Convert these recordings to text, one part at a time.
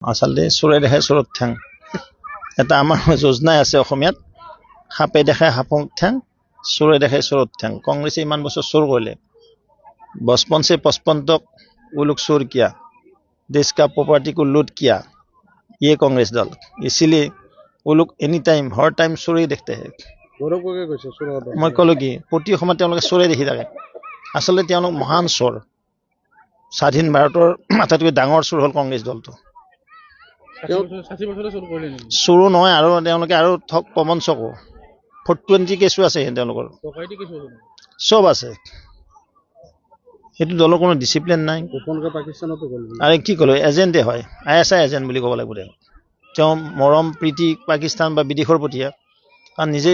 আচলতে চোৰে দেখে চোৰত ঠেং এটা আমাৰ যোজনাই আছে অসমীয়াত সাপে দেখে সাপক ঠেং চোৰে দেখে চোৰত ঠেং কংগ্ৰেছে ইমান বছৰ চোৰ কৰিলে 55 से 55 तक वो लोग चोर किया देश का प्रॉपर्टी को लूट किया ये कांग्रेस दल इसलिए वो लोग एनी टाइम हर टाइम चोरे देखते हैं मैं कलो कि प्रति समय चोरे देखि থাকে আসলে মহান চোৰ স্বাধীন ভাৰতৰ আটাইতকৈ ডাঙৰ চোৰ হ'ল কংগ্ৰেছ দলটো চোৰো নহয় আৰু তেওঁলোকে আৰু ঠক প্ৰবঞ্চকো 420 কেছও আছে তেওঁলোকৰ সব আছে সেইটো দলৰ কোনো ডিসিপ্লিন নাই আৰু কি কলো এজেন্টে হয় আইএসআই এজেন্ট বুলি ক'ব লাগিব তেওঁ মৰম প্ৰীতি পাকিস্তান বা বিদেশৰ প্ৰতি কাৰণ নিজে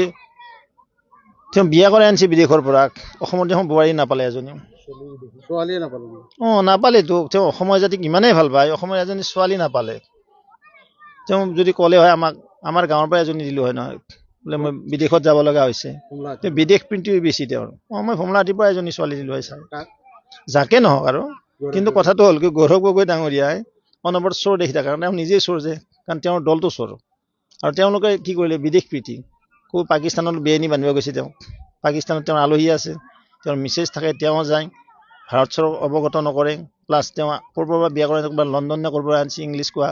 তেওঁ বিয়া কৰে আনছি বিদেশৰ পৰা অসমৰ দেখোন বোৱাৰী নাপালে এজনী ছোৱালীয়ে নাপালে নাপালে তো তেওঁ অসমৰ জাতিক ইমানেই ভাল পায় অসমৰ এজনী ছোৱালী নাপালে তেওঁ যদি ক'লে হয় আমাৰ গাঁৱৰ পৰা এজনী দিলো হয় নহয় বোলে মই বিদেশত যাব লগা হৈছে বিদেশ প্ৰীতি বেছি তেওঁৰ মই ভমলাটিৰ পৰা এজনী ছোৱালী দিলো হয় ছাৰ যাকে নহওক আৰু কিন্তু কথাটো হ'ল কি গৌৰৱ গগৈ ডাঙৰীয়াই অনবৰত চোৰ দেখি থাকে কাৰণ তেওঁ নিজেই চোৰ যে কাৰণ তেওঁৰ দলটো চোৰ আৰু তেওঁলোকে কি কৰিলে বিদেশ প্ৰীতি কো পাকিস্তানত বেআইনী বান্ধিব গৈছে তেওঁ পাকিস্তানত তেওঁৰ আলহী আছে তেওঁৰ মিছেজ থাকে তেওঁ যায় ভাৰত চৰক অৱগত নকৰে প্লাছ তেওঁ ক'ৰবাৰ পৰা বিয়া কৰে লণ্ডন নে ক'ৰবাৰ আনছি ইংলিছ কোৱা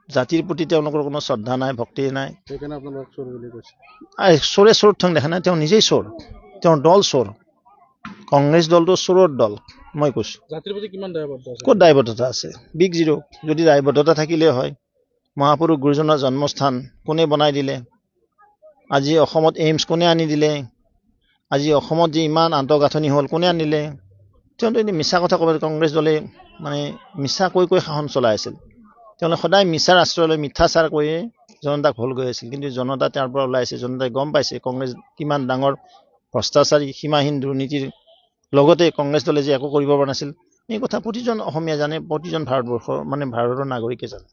জাতিৰ প্ৰতি তেওঁলোকৰ কোনো শ্ৰদ্ধা নাই ভক্তি নাই সেইকাৰণে আপোনালোক চোৰ বুলি কৈছে চোৰে চোৰ ঠং দেখা নাই তেওঁ নিজেই চোৰ তেওঁৰ দল চোৰ কংগ্ৰেছ দলটো চোৰৰ দল মই কৈছো জাতিৰ প্ৰতি কিমান দায়বদ্ধ আছে ক'ত দায়বদ্ধতা আছে বিগ জিৰো যদি দায়বদ্ধতা থাকিলে হয় মহাপুৰুষ গুৰুজনাৰ জন্মস্থান কোনে বনাই দিলে আজি অসমত এইমছ কোনে আনি দিলে আজি অসমত যে ইমান আন্তঃগাঁথনি হ'ল কোনে আনিলে তেওঁলোকে এনে মিছা কথা ক'ব কংগ্ৰেছ দলে মানে মিছা কৈ শাসন চলাই আছিল তেওঁলোকে সদায় মিছাৰ আশ্ৰয় লৈ মিথ্যাচাৰ কৈয়ে জনতাক ভুল গৈ আছিল কিন্তু জনতা তাৰ পৰা ওলাইছে জনতাই গম পাইছে কংগ্ৰেছ কিমান ডাঙৰ ভ্ৰষ্টাচাৰী সীমাহীন দুৰ্নীতিৰ লগতে কংগ্ৰেছ দলে যে একো কৰিব পৰা নাছিল এই কথা প্ৰতিজন অসমীয়া জানে প্ৰতিজন ভাৰতবৰ্ষৰ মানে ভাৰতৰ নাগৰিকে জানে